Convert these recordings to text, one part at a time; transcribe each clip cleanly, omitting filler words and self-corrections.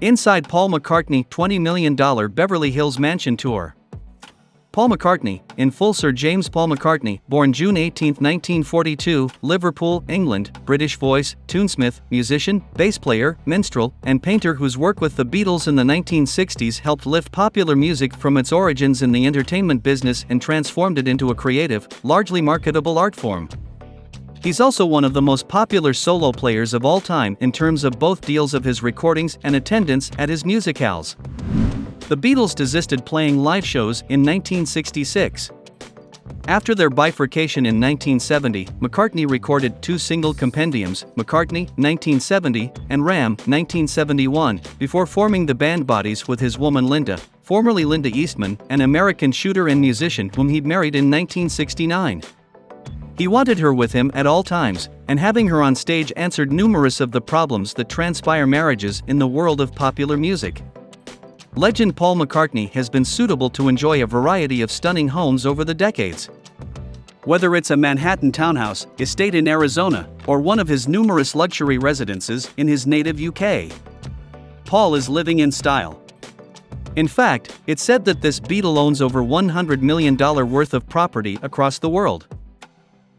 Inside Paul McCartney $20 million Beverly Hills Mansion Tour. Paul McCartney, in full. Sir James Paul McCartney, born June 18, 1942, Liverpool, England, British voice, tunesmith, musician, bass player, minstrel, and painter whose work with the Beatles in the 1960s helped lift popular music from its origins in the entertainment business and transformed it into a creative, largely marketable art form. He's also one of the most popular solo players of all time in terms of both deals of his recordings and attendance at his musicals. The Beatles desisted playing live shows in 1966. After their bifurcation in 1970, McCartney recorded two single compendiums, McCartney, 1970, and Ram, 1971, before forming the band Bodies with his woman Linda, formerly Linda Eastman, an American shooter and musician whom he'd married in 1969. He wanted her with him at all times, and having her on stage answered numerous of the problems that transpire marriages in the world of popular music. Legend Paul McCartney has been suitable to enjoy a variety of stunning homes over the decades. Whether it's a Manhattan townhouse, estate in Arizona, or one of his numerous luxury residences in his native UK, Paul is living in style. In fact, it's said that this Beatle owns over $100 million worth of property across the world.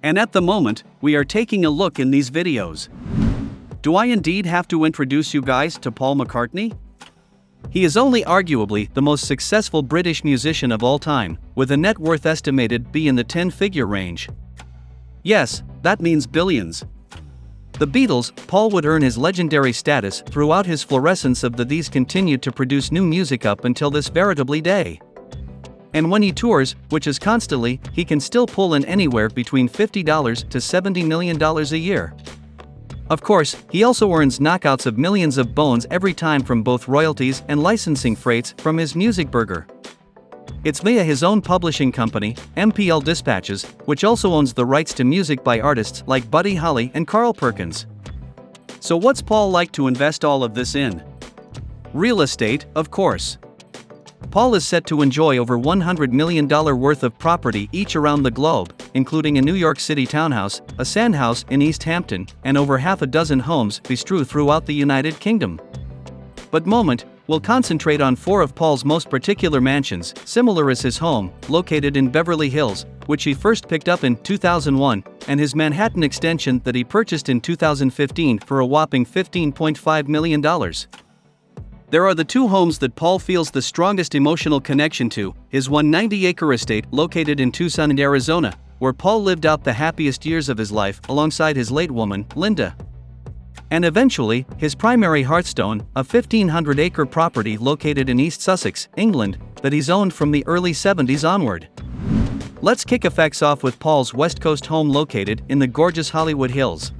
And at the moment, we are taking a look in these videos. Do I indeed have to introduce you guys to Paul McCartney? He is only arguably the most successful British musician of all time, with a net worth estimated to be in the 10-figure range. Yes, that means billions. The Beatles, Paul would earn his legendary status throughout his florescence of these continued to produce new music up until this veritably day. And when he tours, which is constantly, he can still pull in anywhere between $50 to $70 million a year. Of course, he also earns knockouts of millions of bones every time from both royalties and licensing freights from his music burger. It's via his own publishing company, MPL Dispatches, which also owns the rights to music by artists like Buddy Holly and Carl Perkins. So what's Paul like to invest all of this in? Real estate, of course. Paul is set to enjoy over $100 million worth of property each around the globe, including a New York City townhouse, a sandhouse in East Hampton, and over half a dozen homes bestrewn throughout the United Kingdom. But we'll concentrate on four of Paul's most particular mansions, similar as his home, located in Beverly Hills, which he first picked up in 2001, and his Manhattan extension that he purchased in 2015 for a whopping $15.5 million. There are the two homes that Paul feels the strongest emotional connection to, his 190-acre estate located in Tucson, Arizona, where Paul lived out the happiest years of his life alongside his late woman, Linda. And eventually, his primary hearthstone, a 1,500-acre property located in East Sussex, England, that he's owned from the early 70s onward. Let's kick effects off with Paul's West Coast home located in the gorgeous Hollywood Hills.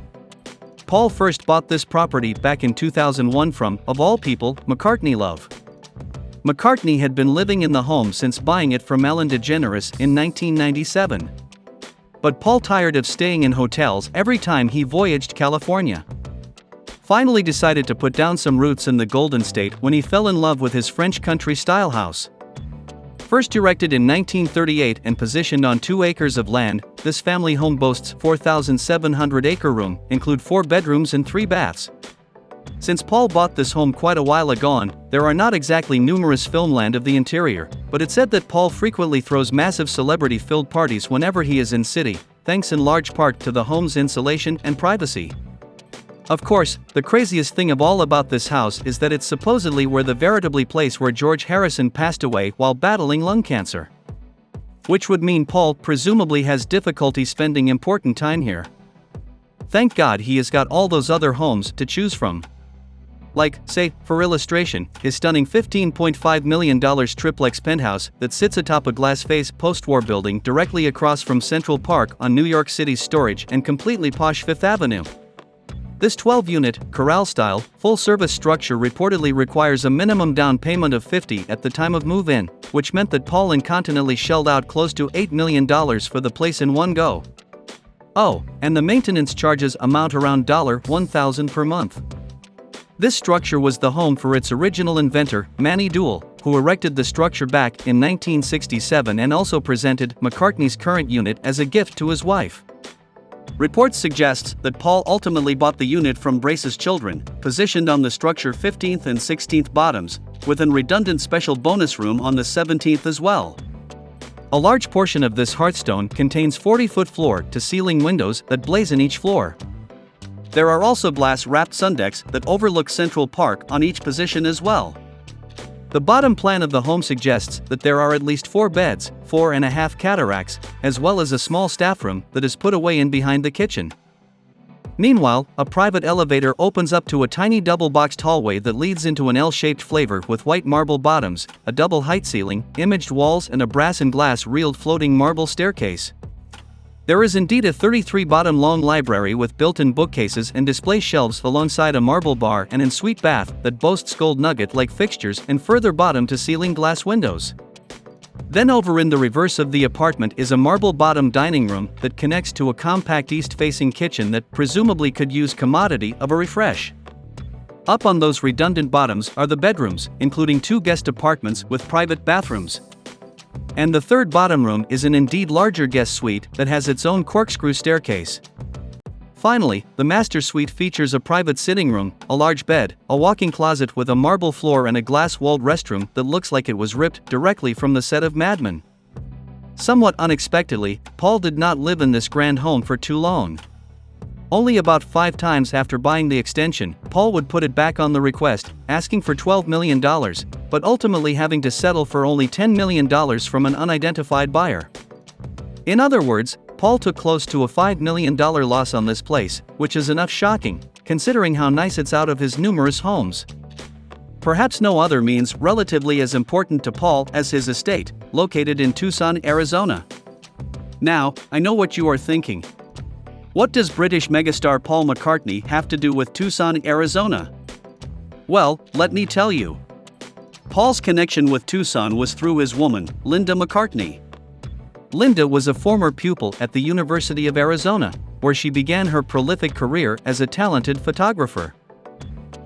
Paul first bought this property back in 2001 from, of all people, McCartney Love. McCartney had been living in the home since buying it from Ellen DeGeneres in 1997. But Paul, tired of staying in hotels every time he voyaged California, finally decided to put down some roots in the Golden State when he fell in love with his French country-style house. First erected in 1938 and positioned on 2 acres of land, this family home boasts 4,700-acre room, include 4 bedrooms and 3 baths. Since Paul bought this home quite a while ago, there are not exactly numerous filmland of the interior, but it's said that Paul frequently throws massive celebrity-filled parties whenever he is in city, thanks in large part to the home's insulation and privacy. Of course, the craziest thing of all about this house is that it's supposedly the veritably place where George Harrison passed away while battling lung cancer. Which would mean Paul presumably has difficulty spending important time here. Thank God he has got all those other homes to choose from. Like, say, for illustration, his stunning $15.5 million triplex penthouse that sits atop a glass-faced post-war building directly across from Central Park on New York City's storage and completely posh Fifth Avenue. This 12-unit, corral-style, full-service structure reportedly requires a minimum down payment of $50,000 at the time of move-in, which meant that Paul incontinently shelled out close to $8 million for the place in one go. Oh, and the maintenance charges amount around $1,000 per month. This structure was the home for its original inventor, Manny Dewell, who erected the structure back in 1967 and also presented McCartney's current unit as a gift to his wife. Reports suggest that Paul ultimately bought the unit from Brace's children, positioned on the structure 15th and 16th bottoms, with an redundant special bonus room on the 17th as well. A large portion of this hearthstone contains 40-foot floor-to-ceiling windows that blazon each floor. There are also glass-wrapped sundecks that overlook Central Park on each position as well. The bottom plan of the home suggests that there are at least 4 beds, 4.5 cataracts, as well as a small staff room that is put away in behind the kitchen. Meanwhile, a private elevator opens up to a tiny double-boxed hallway that leads into an L-shaped flavor with white marble bottoms, a double-height ceiling, imaged walls and a brass and glass reeled floating marble staircase. There is indeed a 33-bottom long library with built-in bookcases and display shelves alongside a marble bar and ensuite bath that boasts gold nugget-like fixtures and further bottom-to-ceiling glass windows. Then over in the reverse of the apartment is a marble-bottom dining room that connects to a compact east-facing kitchen that presumably could use commodity of a refresh. Up on those redundant bottoms are the bedrooms, including 2 guest apartments with private bathrooms. And the third bottom room is an indeed larger guest suite that has its own corkscrew staircase. Finally, the master suite features a private sitting room, a large bed, a walk-in closet with a marble floor and a glass-walled restroom that looks like it was ripped directly from the set of Mad Men. Somewhat unexpectedly, Paul did not live in this grand home for too long. Only about 5 times after buying the extension, Paul would put it back on the request, asking for $12 million, but ultimately having to settle for only $10 million from an unidentified buyer. In other words, Paul took close to a $5 million loss on this place, which is enough shocking, considering how nice it's out of his numerous homes. Perhaps no other means relatively as important to Paul as his estate, located in Tucson, Arizona. Now, I know what you are thinking. What does British megastar Paul McCartney have to do with Tucson, Arizona? Well, let me tell you. Paul's connection with Tucson was through his woman, Linda McCartney. Linda was a former pupil at the University of Arizona, where she began her prolific career as a talented photographer.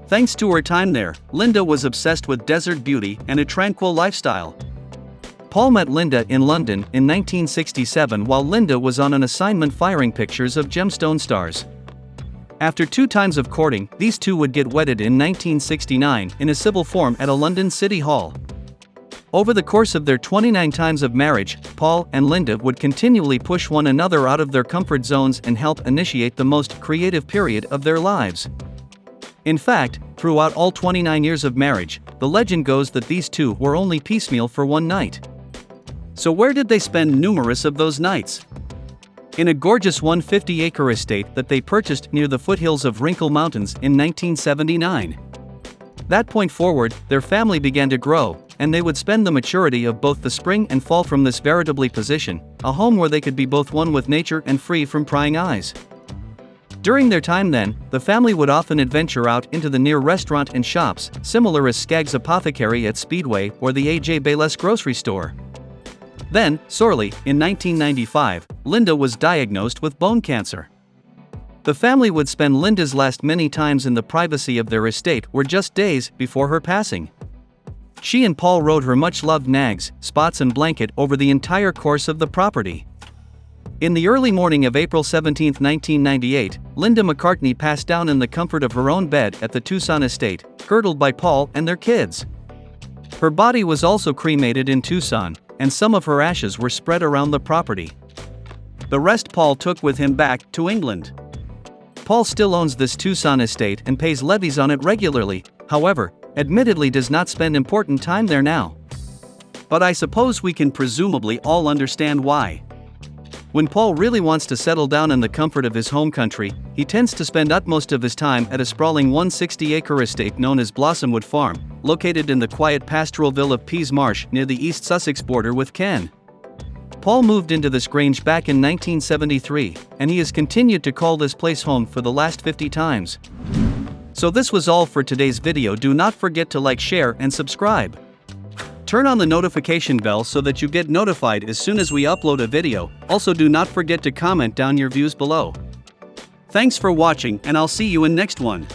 Thanks to her time there, Linda was obsessed with desert beauty and a tranquil lifestyle. Paul met Linda in London in 1967 while Linda was on an assignment firing pictures of gemstone stars. After 2 times of courting, these two would get wedded in 1969 in a civil form at a London City Hall. Over the course of their 29 times of marriage, Paul and Linda would continually push one another out of their comfort zones and help initiate the most creative period of their lives. In fact, throughout all 29 years of marriage, the legend goes that these two were only piecemeal for one night. So where did they spend numerous of those nights? In a gorgeous 150-acre estate that they purchased near the foothills of Wrinkle Mountains in 1979. That point forward, their family began to grow, and they would spend the maturity of both the spring and fall from this veritably position, a home where they could be both one with nature and free from prying eyes. During their time then, the family would often adventure out into the near restaurant and shops, similar as Skaggs Apothecary at Speedway or the A.J. Bayless grocery store. Then, sorely, in 1995, Linda was diagnosed with bone cancer. The family would spend Linda's last many times in the privacy of their estate were just days before her passing. She and Paul rode her much-loved nags, Spots and Blanket, over the entire course of the property. In the early morning of April 17, 1998, Linda McCartney passed down in the comfort of her own bed at the Tucson estate, girdled by Paul and their kids. Her body was also cremated in Tucson, and some of her ashes were spread around the property. The rest Paul took with him back to England. Paul still owns this Tucson estate and pays levies on it regularly, however, admittedly does not spend important time there now. But I suppose we can presumably all understand why. When Paul really wants to settle down in the comfort of his home country, he tends to spend utmost of his time at a sprawling 160-acre estate known as Blossomwood Farm, located in the quiet pastoralville of Pease Marsh near the East Sussex border with Kent. Paul moved into this grange back in 1973, and he has continued to call this place home for the last 50 times. So this was all for today's video. Do not forget to like, share, and subscribe. Turn on the notification bell so that you get notified as soon as we upload a video. Also, do not forget to comment down your views below. Thanks for watching, and I'll see you in next one.